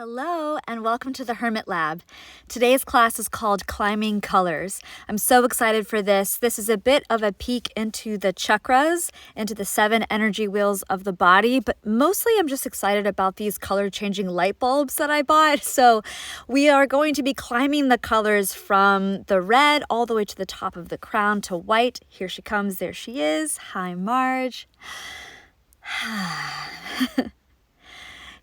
Hello and welcome to the Hermit Lab. Today's class is called Climbing Colors. I'm so excited for this. This is a bit of a peek into the chakras, into the 7 energy wheels of the body, but mostly I'm just excited about these color changing light bulbs that I bought. So we are going to be climbing the colors from the red all the way to the top of the crown to white. Here she comes, there she is. Hi, Marge.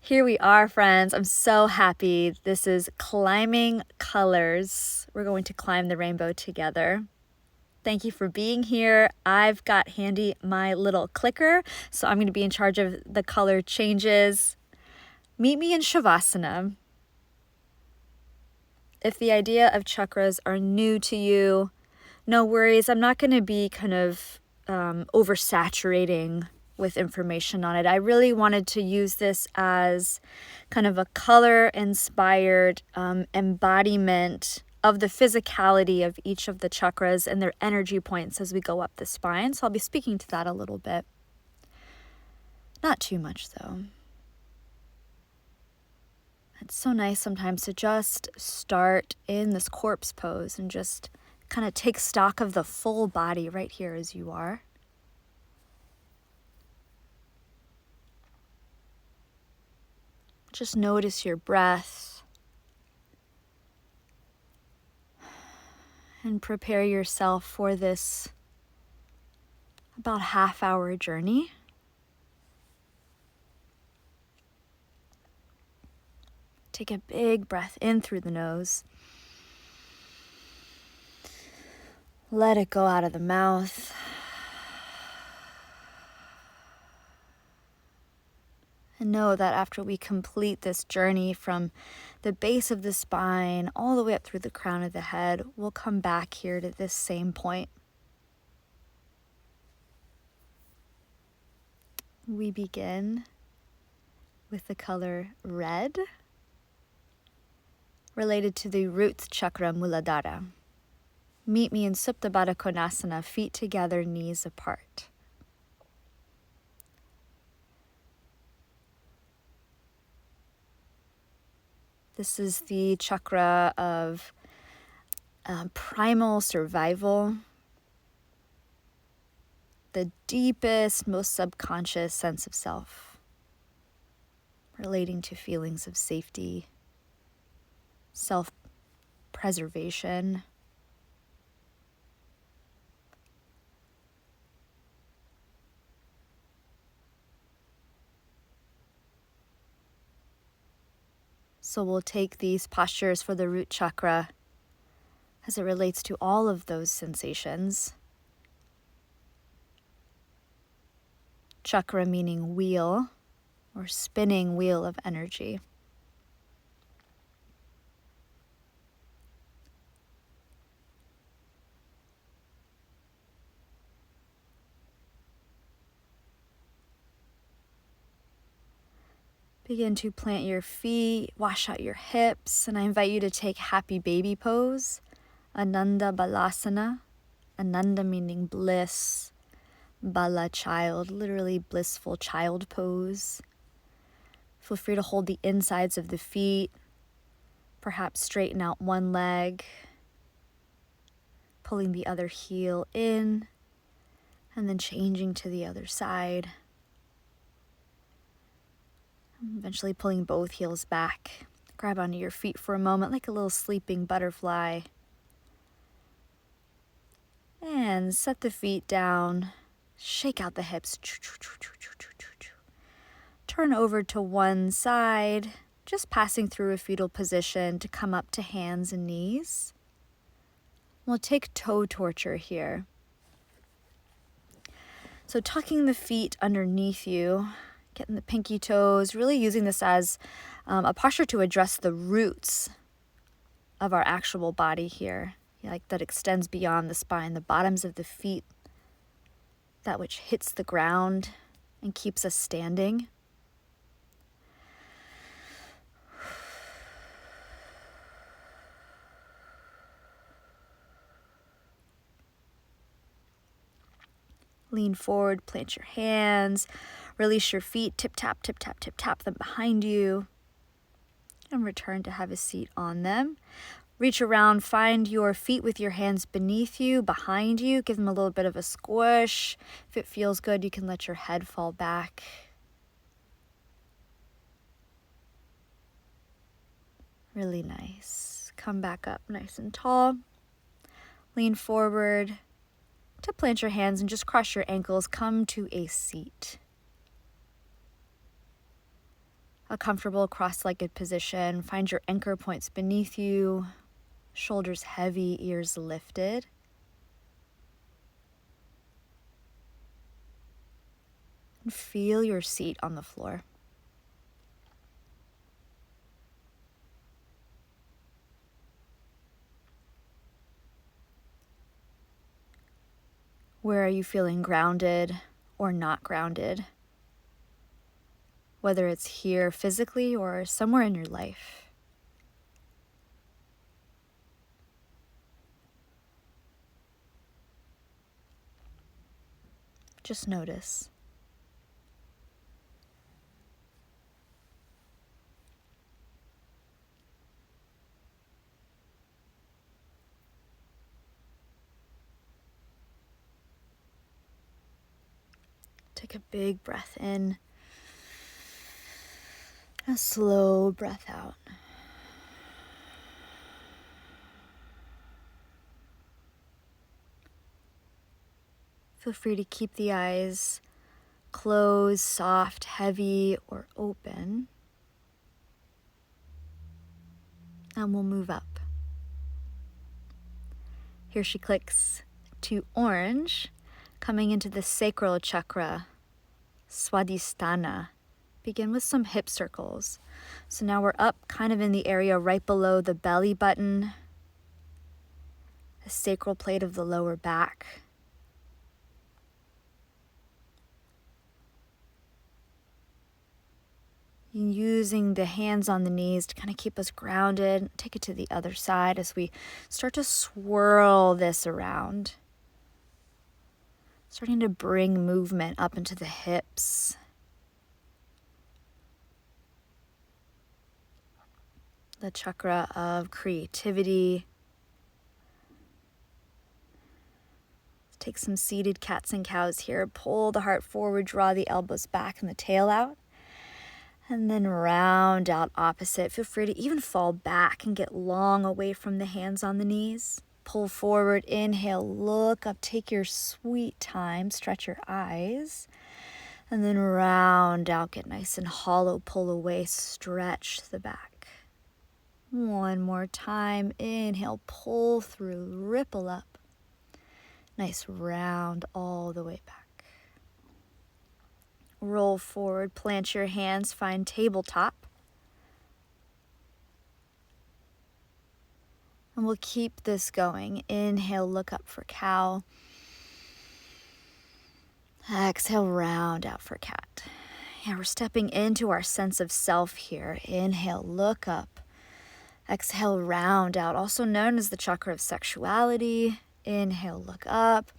Here we are, friends. I'm so happy. This is Climbing Colors. We're going to climb the rainbow together. Thank you for being here. I've got handy my little clicker, so I'm going to be in charge of the color changes. Meet me in Shavasana. If the idea of chakras are new to you, no worries. I'm not going to be kind of oversaturating with information on it. I really wanted to use this as kind of a color-inspired embodiment of the physicality of each of the chakras and their energy points as we go up the spine. So I'll be speaking to that a little bit. Not too much, though. It's so nice sometimes to just start in this corpse pose and just kind of take stock of the full body right here as you are. Just notice your breath and prepare yourself for this about half-hour journey. Take a big breath in through the nose. Let it go out of the mouth. And know that after we complete this journey from the base of the spine all the way up through the crown of the head, we'll come back here to this same point. We begin with the color red, related to the root chakra Muladhara. Meet me in Supta Baddha Konasana, feet together, knees apart. This is the chakra of primal survival, the deepest, most subconscious sense of self, relating to feelings of safety, self-preservation. So we'll take these postures for the root chakra as it relates to all of those sensations. Chakra meaning wheel or spinning wheel of energy. Begin to plant your feet, wash out your hips, and I invite you to take happy baby pose, Ananda Balasana. Ananda meaning bliss, Bala child, literally blissful child pose. Feel free to hold the insides of the feet, perhaps straighten out one leg, pulling the other heel in, and then changing to the other side. Eventually pulling both heels back. Grab onto your feet for a moment like a little sleeping butterfly. And set the feet down. Shake out the hips. Turn over to one side, just passing through a fetal position to come up to hands and knees. We'll take toe torture here. So tucking the feet underneath you, getting the pinky toes, really using this as a posture to address the roots of our actual body here, like that extends beyond the spine, the bottoms of the feet, that which hits the ground and keeps us standing. Lean forward, plant your hands, release your feet, tip tap them behind you. And return to have a seat on them. Reach around, find your feet with your hands beneath you, behind you. Give them a little bit of a squish. If it feels good, you can let your head fall back. Really nice. Come back up nice and tall. Lean forward to plant your hands and just cross your ankles. Come to a seat. A comfortable cross-legged position. Find your anchor points beneath you. Shoulders heavy, ears lifted. And feel your seat on the floor. Where are you feeling grounded or not grounded? Whether it's here physically or somewhere in your life. Just notice. Take a big breath in. A slow breath out. Feel free to keep the eyes closed, soft, heavy, or open. And we'll move up. Here she clicks to orange, coming into the sacral chakra, Swadhisthana. Begin with some hip circles. So now we're up kind of in the area right below the belly button, the sacral plate of the lower back. Using the hands on the knees to kind of keep us grounded. Take it to the other side as we start to swirl this around. Starting to bring movement up into the hips. The chakra of creativity. Take some seated cats and cows here. Pull the heart forward, draw the elbows back and the tail out. And then round out opposite. Feel free to even fall back and get long away from the hands on the knees. Pull forward, inhale, look up, take your sweet time, stretch your eyes. And then round out, get nice and hollow, pull away, stretch the back. One more time, inhale, pull through, ripple up. Nice round all the way back. Roll forward, plant your hands, find tabletop. And we'll keep this going. Inhale, look up for cow. Exhale, round out for cat. Yeah, we're stepping into our sense of self here. Inhale, look up. Exhale, round out, also known as the chakra of sexuality. Inhale, look up.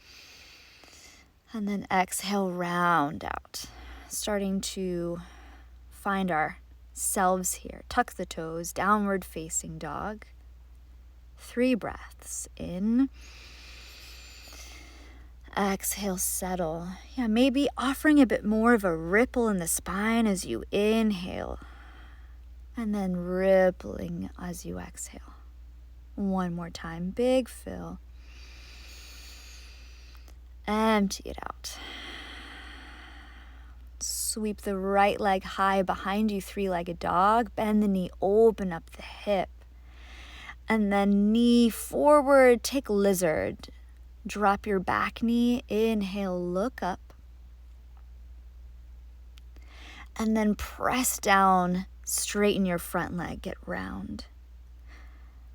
And then exhale, round out. Starting to find ourselves here. Tuck the toes, downward facing dog. 3 breaths in. Exhale, settle. Yeah, maybe offering a bit more of a ripple in the spine as you inhale. And then rippling as you exhale. One more time, big fill. Empty it out. Sweep the right leg high behind you, 3-legged dog. Bend the knee, open up the hip. And then knee forward, take lizard. Drop your back knee, inhale, look up. And then press down, straighten your front leg, get round.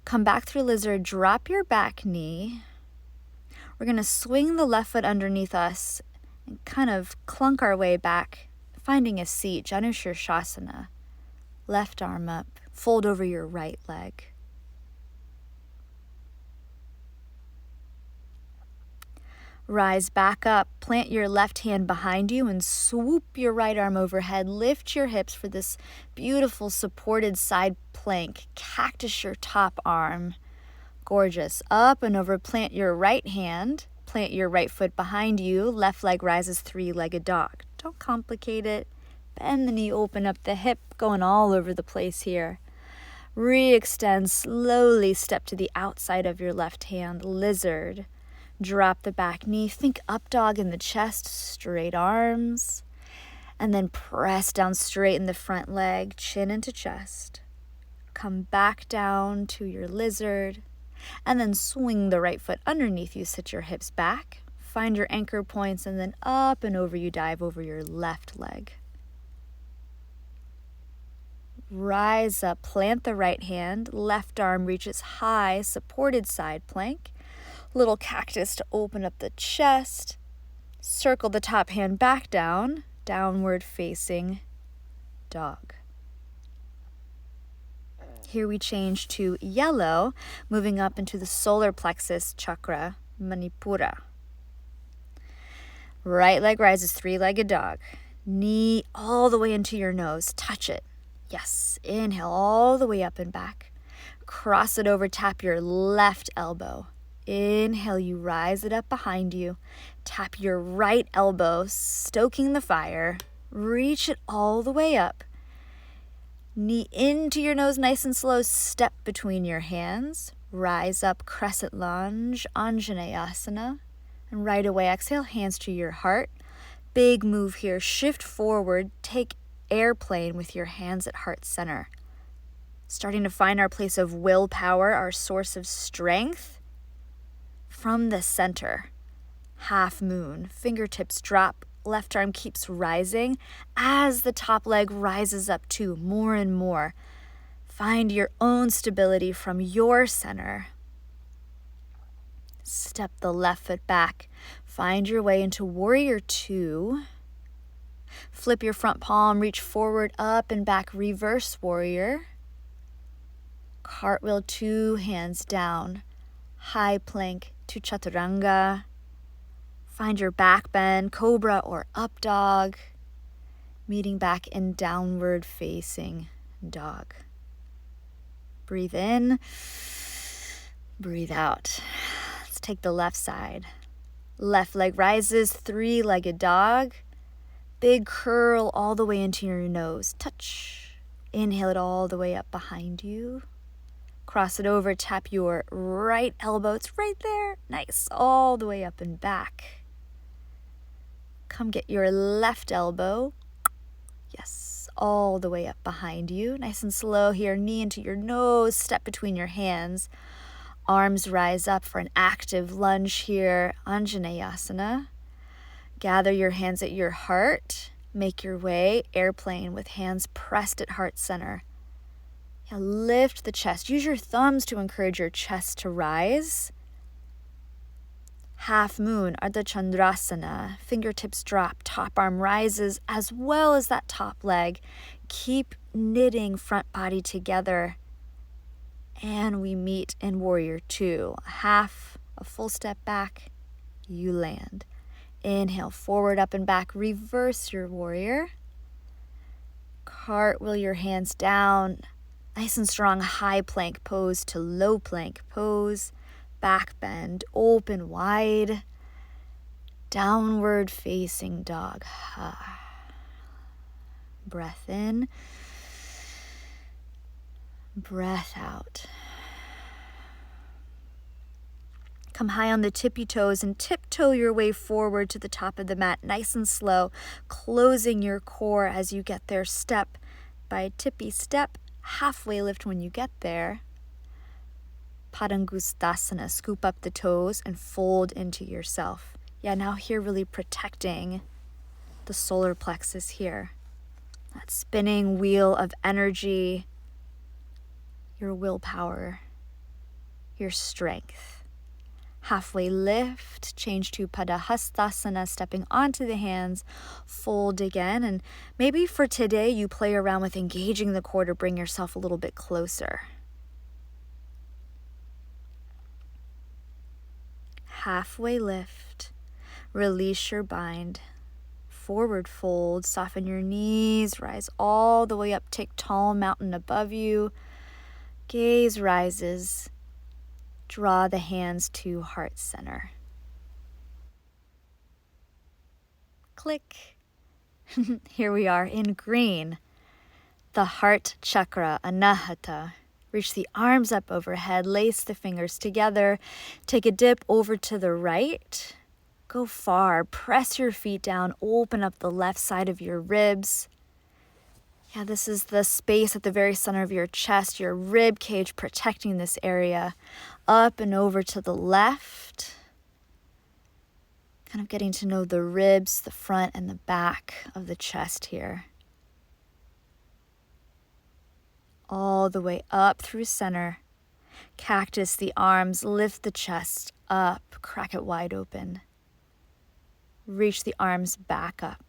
Come back through lizard, drop your back knee. We're gonna swing the left foot underneath us and kind of clunk our way back, finding a seat, Janushirshasana. Left arm up, fold over your right leg. Rise back up, plant your left hand behind you and swoop your right arm overhead. Lift your hips for this beautiful supported side plank. Cactus your top arm. Gorgeous. Up and over. Plant your right hand. Plant your right foot behind you. Left leg rises, three-legged dog. Don't complicate it. Bend the knee, open up the hip, going all over the place here. Re-extend, slowly step to the outside of your left hand, lizard. Drop the back knee, think up dog in the chest, straight arms. And then press down straight in the front leg, chin into chest. Come back down to your lizard. And then swing the right foot underneath you, sit your hips back. Find your anchor points, and then up and over you dive over your left leg. Rise up, plant the right hand, left arm reaches high, supported side plank. Little cactus to open up the chest. Circle the top hand back down, downward facing dog. Here we change to yellow, moving up into the solar plexus chakra, Manipura. Right leg rises, three-legged dog. Knee all the way into your nose, touch it. Yes, inhale all the way up and back. Cross it over, tap your left elbow. Inhale, you rise it up behind you. Tap your right elbow, stoking the fire. Reach it all the way up. Knee into your nose, nice and slow. Step between your hands. Rise up, crescent lunge, Anjaneyasana. And right away, exhale, hands to your heart. Big move here. Shift forward. Take airplane with your hands at heart center. Starting to find our place of willpower, our source of strength. From the center. Half moon. Fingertips drop. Left arm keeps rising as the top leg rises up too, more and more. Find your own stability from your center. Step the left foot back. Find your way into warrior two. Flip your front palm, reach forward, up and back, reverse warrior. Cartwheel, two hands down. High plank to chaturanga. Find your back bend, cobra or up dog. Meeting back in downward facing dog. Breathe in, breathe out. Let's take the left side. Left leg rises, three-legged dog. Big curl all the way into your nose. Touch. Inhale it all the way up behind you. Cross it over, tap your right elbow. It's right there. Nice. All the way up and back. Come get your left elbow. Yes. All the way up behind you. Nice and slow here. Knee into your nose. Step between your hands. Arms rise up for an active lunge here. Anjaneyasana. Gather your hands at your heart. Make your way. Airplane with hands pressed at heart center. Yeah, lift the chest. Use your thumbs to encourage your chest to rise. Half moon, Ardha Chandrasana. Fingertips drop, top arm rises, as well as that top leg. Keep knitting front body together. And we meet in warrior two. Half, a full step back, you land. Inhale, forward, up and back. Reverse your warrior. Cartwheel your hands down. Nice and strong, high plank pose to low plank pose. Back bend, open wide. Downward facing dog. Breath in. Breath out. Come high on the tippy toes and tiptoe your way forward to the top of the mat, nice and slow, closing your core as you get there, step by tippy step, halfway lift when you get there. Padangusthasana, scoop up the toes and fold into yourself. Yeah, now here really protecting the solar plexus here. That spinning wheel of energy, your willpower, your strength. Halfway lift, change to Padahastasana, stepping onto the hands, fold again. And maybe for today you play around with engaging the core to bring yourself a little bit closer. Halfway lift, release your bind, forward fold, soften your knees, rise all the way up, take tall mountain above you. Gaze rises. Draw the hands to heart center. Click. Here we are in green. The heart chakra, anahata. Reach the arms up overhead, lace the fingers together. Take a dip over to the right. Go far, press your feet down, open up the left side of your ribs. Yeah, this is the space at the very center of your chest, your rib cage protecting this area. Up and over to the left. Kind of getting to know the ribs, the front and the back of the chest here. All the way up through center. Cactus the arms, lift the chest up, crack it wide open. Reach the arms back up.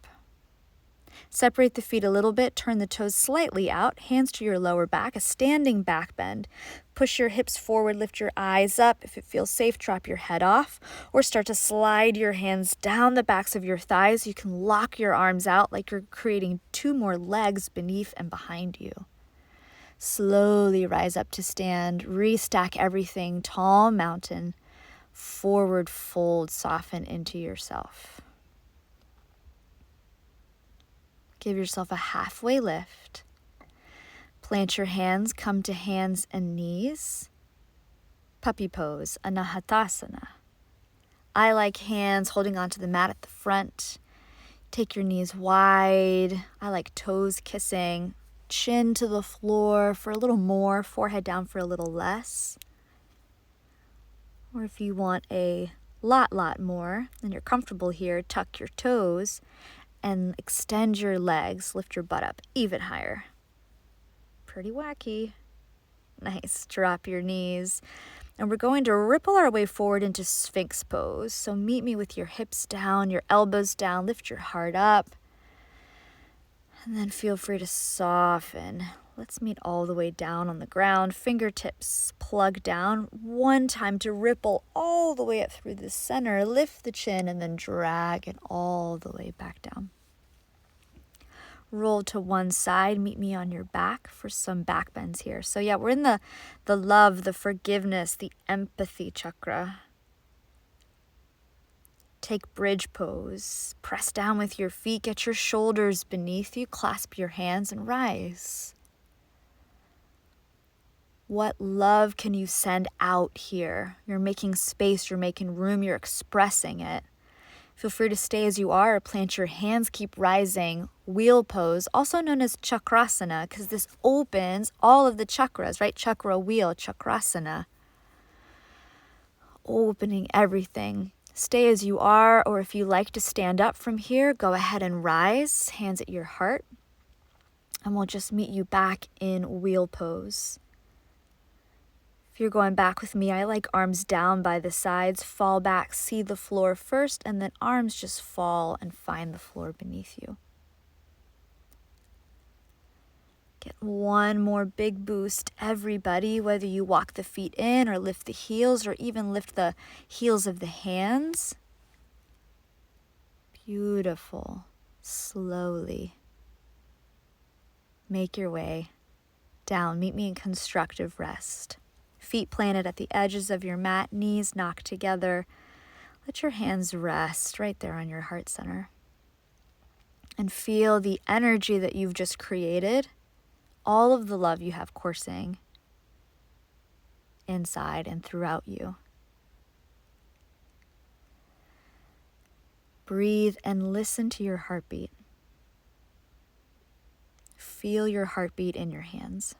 Separate the feet a little bit, turn the toes slightly out, hands to your lower back, a standing back bend. Push your hips forward, lift your eyes up. If it feels safe, drop your head off or start to slide your hands down the backs of your thighs. You can lock your arms out like you're creating two more legs beneath and behind you. Slowly rise up to stand, restack everything, tall mountain, forward fold, soften into yourself. Give yourself a halfway lift. Plant your hands, come to hands and knees. Puppy pose, anahatasana. I like hands holding onto the mat at the front. Take your knees wide. I like toes kissing. Chin to the floor for a little more, forehead down for a little less. Or if you want a lot more, and you're comfortable here, tuck your toes and extend your legs, lift your butt up even higher. Pretty wacky. Nice. Drop your knees. And we're going to ripple our way forward into Sphinx pose. So meet me with your hips down, your elbows down, lift your heart up. And then feel free to soften. Let's meet all the way down on the ground. Fingertips plug down. One time to ripple all the way up through the center. Lift the chin and then drag it all the way back down. Roll to one side. Meet me on your back for some back bends here. So yeah, we're in the love, the forgiveness, the empathy chakra. Take bridge pose. Press down with your feet. Get your shoulders beneath you. Clasp your hands and rise. What love can you send out here? You're making space, you're making room, you're expressing it. Feel free to stay as you are or plant your hands, keep rising. Wheel pose, also known as chakrasana, because this opens all of the chakras, right? Chakra wheel, chakrasana. Opening everything. Stay as you are, or if you like to stand up from here, go ahead and rise, hands at your heart. And we'll just meet you back in wheel pose. If you're going back with me, I like arms down by the sides, fall back, see the floor first, and then arms just fall and find the floor beneath you. Get one more big boost, everybody, whether you walk the feet in or lift the heels or even lift the heels of the hands. Beautiful. Slowly. Make your way down. Meet me in constructive rest. Feet planted at the edges of your mat, knees knocked together. Let your hands rest right there on your heart center. And feel the energy that you've just created, all of the love you have coursing inside and throughout you. Breathe and listen to your heartbeat. Feel your heartbeat in your hands.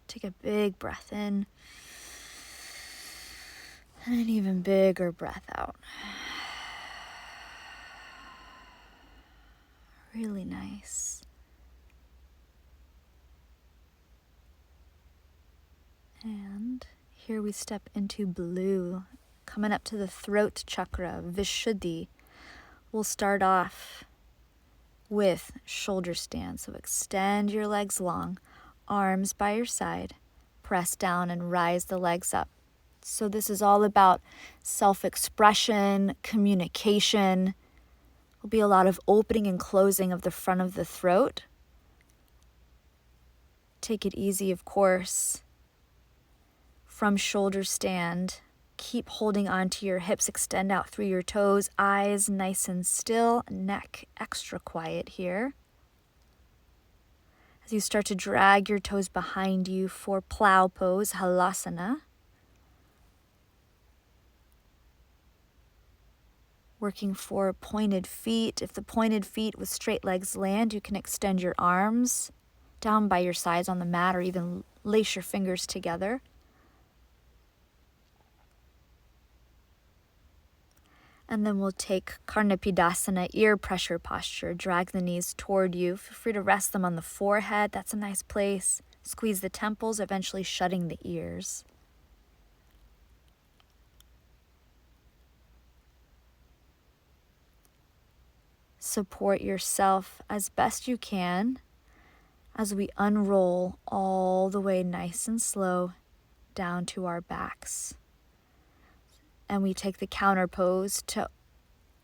Take a big breath in and an even bigger breath out. Really nice. And here we step into blue, coming up to the throat chakra, Vishuddhi. We'll start off with shoulder stand. So extend your legs long. Arms by your side, press down and rise the legs up. So this is all about self-expression, communication. There'll be a lot of opening and closing of the front of the throat. Take it easy, of course. From shoulder stand, keep holding on to your hips, extend out through your toes, eyes nice and still, neck extra quiet here. As you start to drag your toes behind you for plow pose, halasana. Working for pointed feet. If the pointed feet with straight legs land, you can extend your arms down by your sides on the mat or even lace your fingers together. And then we'll take Karnapidasana, ear pressure posture. Drag the knees toward you. Feel free to rest them on the forehead. That's a nice place. Squeeze the temples, eventually shutting the ears. Support yourself as best you can as we unroll all the way nice and slow down to our backs. And we take the counter pose to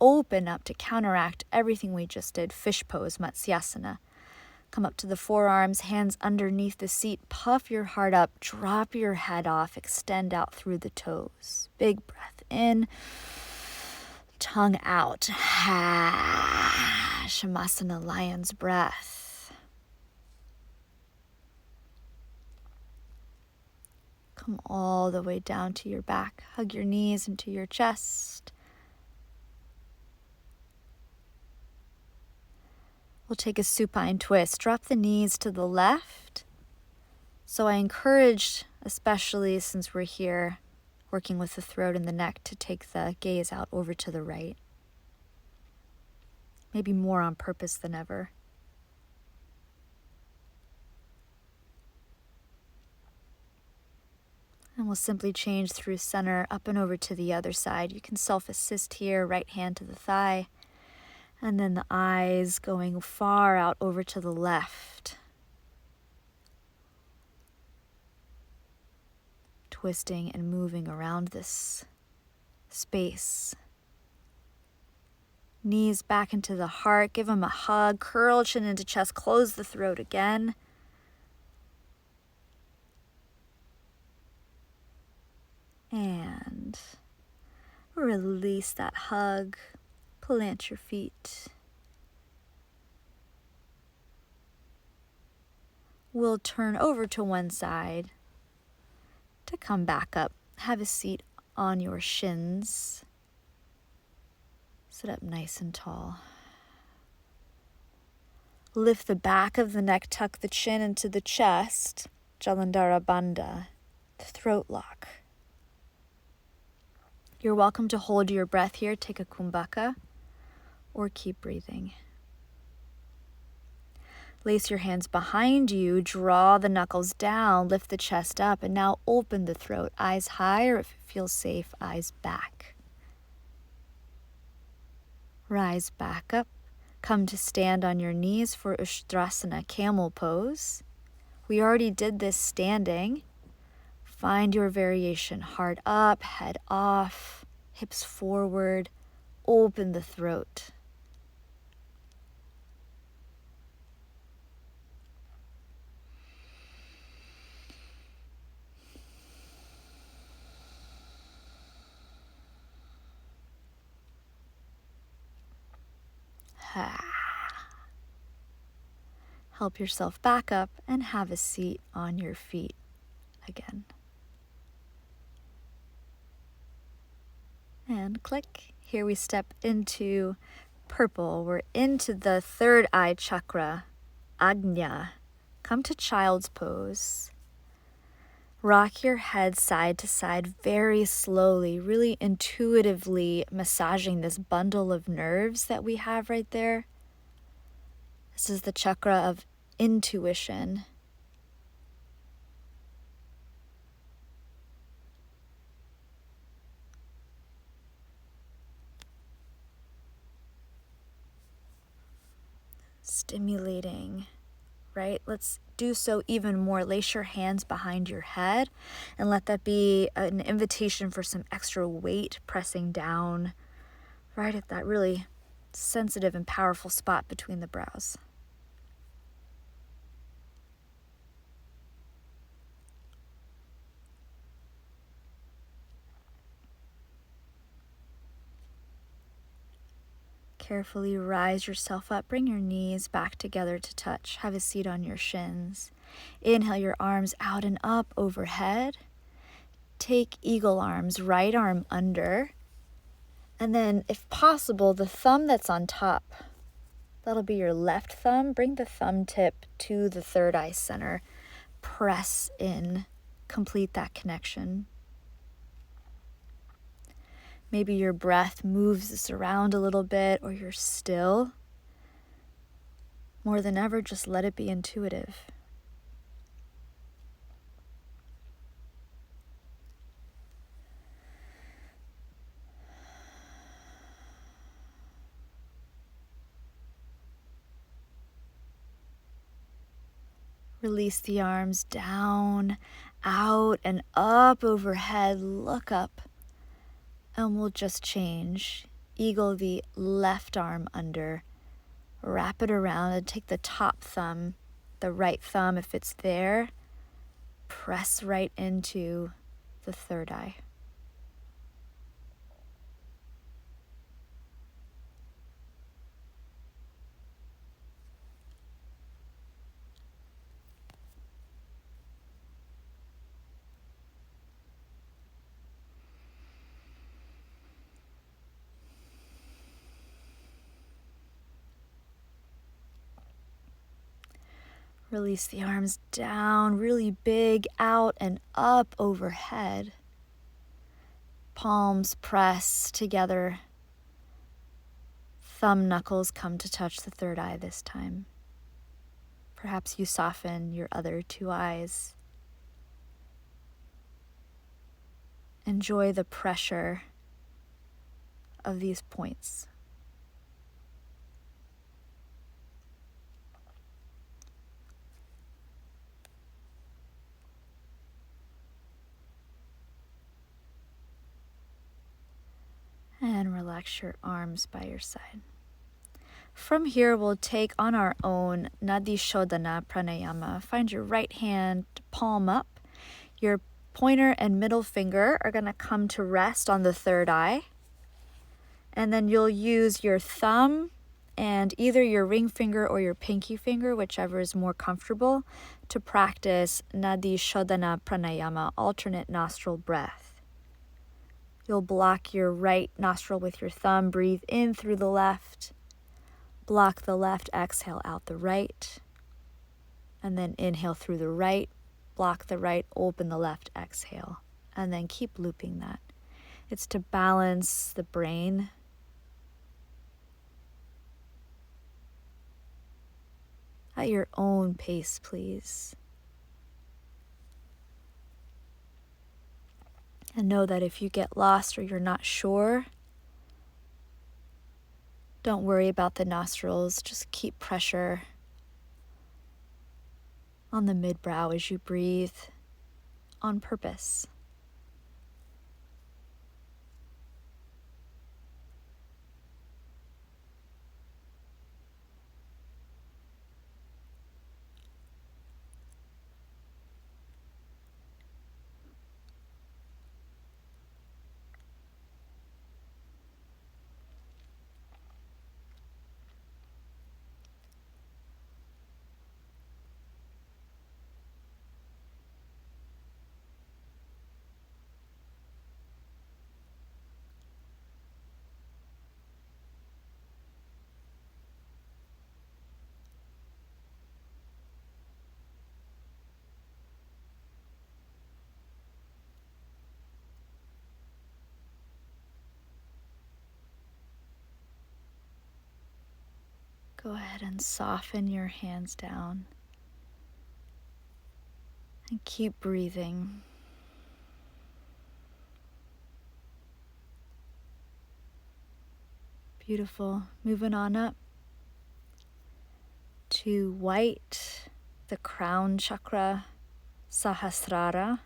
open up, to counteract everything we just did. Fish pose, Matsyasana. Come up to the forearms, hands underneath the seat. Puff your heart up, drop your head off, extend out through the toes. Big breath in, tongue out. Shavasana, lion's breath. Come all the way down to your back. Hug your knees into your chest. We'll take a supine twist. Drop the knees to the left. So I encourage, especially since we're here working with the throat and the neck, to take the gaze out over to the right. Maybe more on purpose than ever. And we'll simply change through center, up and over to the other side. You can self-assist here, right hand to the thigh. And then the eyes going far out over to the left. Twisting and moving around this space. Knees back into the heart. Give them a hug. Curl chin into chest. Close the throat again. And release that hug. Plant your feet. We'll turn over to one side to come back up. Have a seat on your shins. Sit up nice and tall. Lift the back of the neck, tuck the chin into the chest. Jalandhara Bandha, the throat lock. You're welcome to hold your breath here. Take a kumbhaka or keep breathing. Lace your hands behind you, draw the knuckles down, lift the chest up, and now open the throat. Eyes high, or if it feels safe, eyes back. Rise back up. Come to stand on your knees for Ustrasana, camel pose. We already did this standing. Find your variation. Heart up, head off, hips forward. Open the throat. Help yourself back up and have a seat on your feet again. And click. Here we step into purple. We're into the third eye chakra, Ajna. Come to child's pose. Rock your head side to side very slowly, really intuitively massaging this bundle of nerves that we have right there. This is the chakra of intuition. Stimulating, right? Let's do so even more. Lace your hands behind your head and let that be an invitation for some extra weight pressing down right at that really sensitive and powerful spot between the brows. Carefully rise yourself up. Bring your knees back together to touch. Have a seat on your shins. Inhale your arms out and up overhead. Take eagle arms, right arm under. And then, if possible, the thumb that's on top, that'll be your left thumb. Bring the thumb tip to the third eye center. Press in. Complete that connection. Maybe your breath moves this around a little bit, or you're still. More than ever, just let it be intuitive. Release the arms down, out, and up overhead. Look up. And we'll just change. Eagle the left arm under. Wrap it around and take the top thumb, the right thumb, if it's there, press right into the third eye. Release the arms down, really big, out and up overhead. Palms press together. Thumb knuckles come to touch the third eye this time. Perhaps you soften your other two eyes. Enjoy the pressure of these points. And relax your arms by your side. From here, we'll take on our own Nadi Shodhana Pranayama. Find your right hand palm up. Your pointer and middle finger are going to come to rest on the third eye. And then you'll use your thumb and either your ring finger or your pinky finger, whichever is more comfortable, to practice Nadi Shodhana Pranayama, alternate nostril breath. You'll block your right nostril with your thumb, breathe in through the left, block the left, exhale out the right, and then inhale through the right, block the right, open the left, exhale, and then keep looping that. It's to balance the brain. At your own pace, please. And know that if you get lost or you're not sure, don't worry about the nostrils. Just keep pressure on the mid-brow as you breathe on purpose. Go ahead and soften your hands down and keep breathing. Beautiful. Moving on up to white the crown chakra, Sahasrara.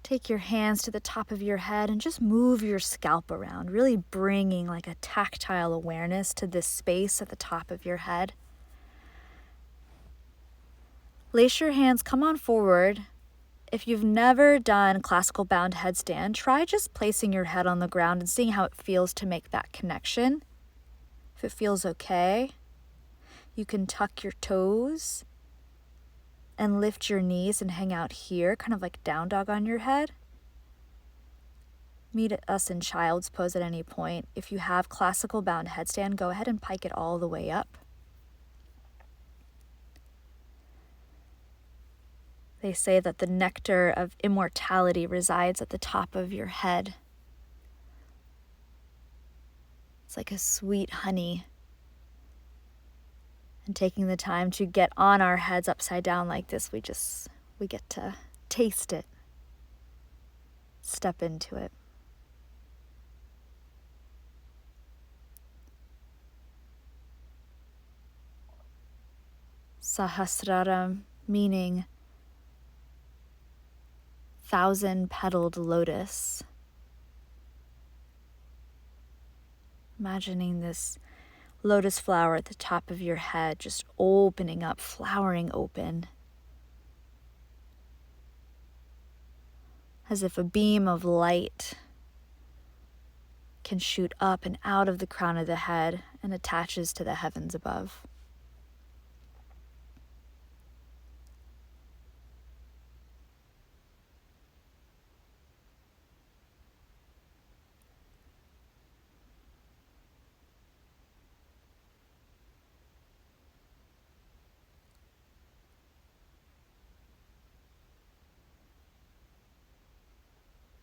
Take your hands to the top of your head and just move your scalp around, really bringing like a tactile awareness to this space at the top of your head. Lace your hands, come on forward. If you've never done classical bound headstand, try just placing your head on the ground and seeing how it feels to make that connection. If it feels okay, you can tuck your toes and lift your knees and hang out here, kind of like down dog on your head. Meet us in child's pose at any point. If you have classical bound headstand, go ahead and pike it all the way up. They say that the nectar of immortality resides at the top of your head. It's like a sweet honey. And taking the time to get on our heads upside down like this, we get to taste it, step into it. Sahasrara, meaning 1,000-petaled lotus. Imagining this lotus flower at the top of your head, just opening up, flowering open. As if a beam of light can shoot up and out of the crown of the head and attaches to the heavens above.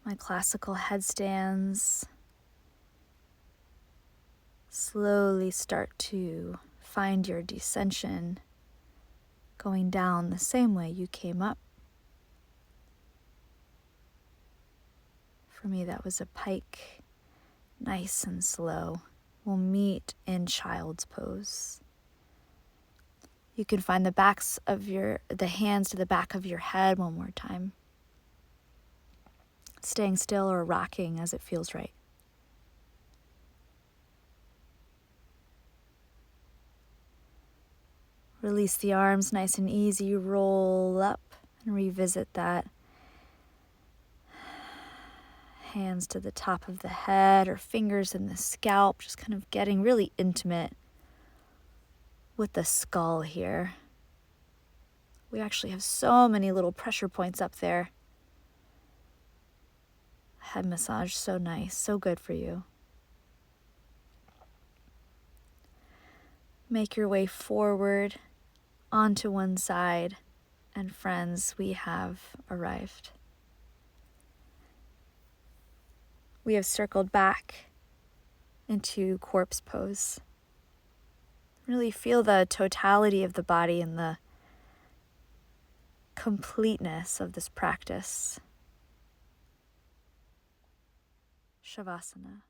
My classical headstands slowly start to find your descension, going down the same way you came up. For me, that was a pike, nice and slow. We'll meet in child's pose. You can find the hands to the back of your head one more time. Staying still or rocking as it feels right. Release the arms nice and easy, roll up and revisit that. Hands to the top of the head or fingers in the scalp, just kind of getting really intimate with the skull here. We actually have so many little pressure points up there. Head massage, so nice, so good for you. Make your way forward onto one side, and friends, we have arrived. We have circled back into corpse pose. Really feel the totality of the body and the completeness of this practice. Shavasana.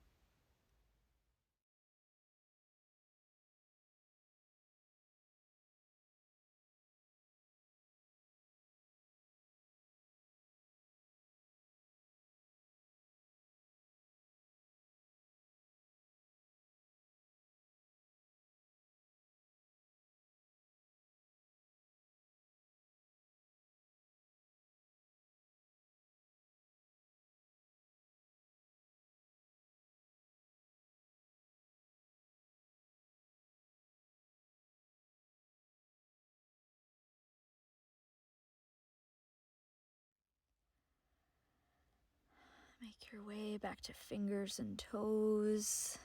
Make your way back to fingers and toes,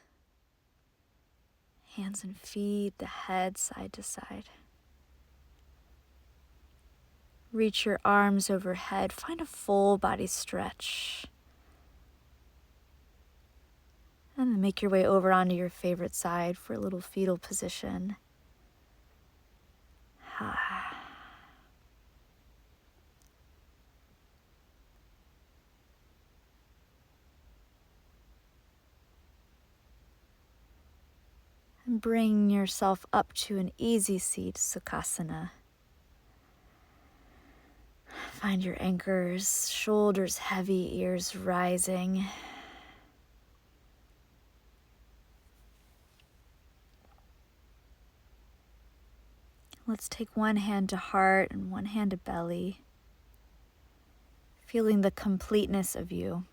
hands and feet, the head side to side. Reach your arms overhead, find a full body stretch. And then make your way over onto your favorite side for a little fetal position. And bring yourself up to an easy seat, Sukhasana. Find your anchors, shoulders heavy, ears rising. Let's take one hand to heart and one hand to belly, feeling the completeness of you.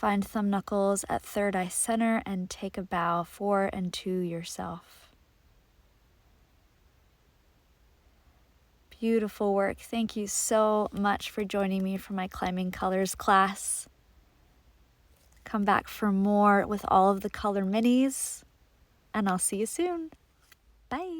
Find thumb knuckles at third eye center and take a bow for and to yourself. Beautiful work. Thank you so much for joining me for my Climbing Colors class. Come back for more with all of the color minis, and I'll see you soon. Bye.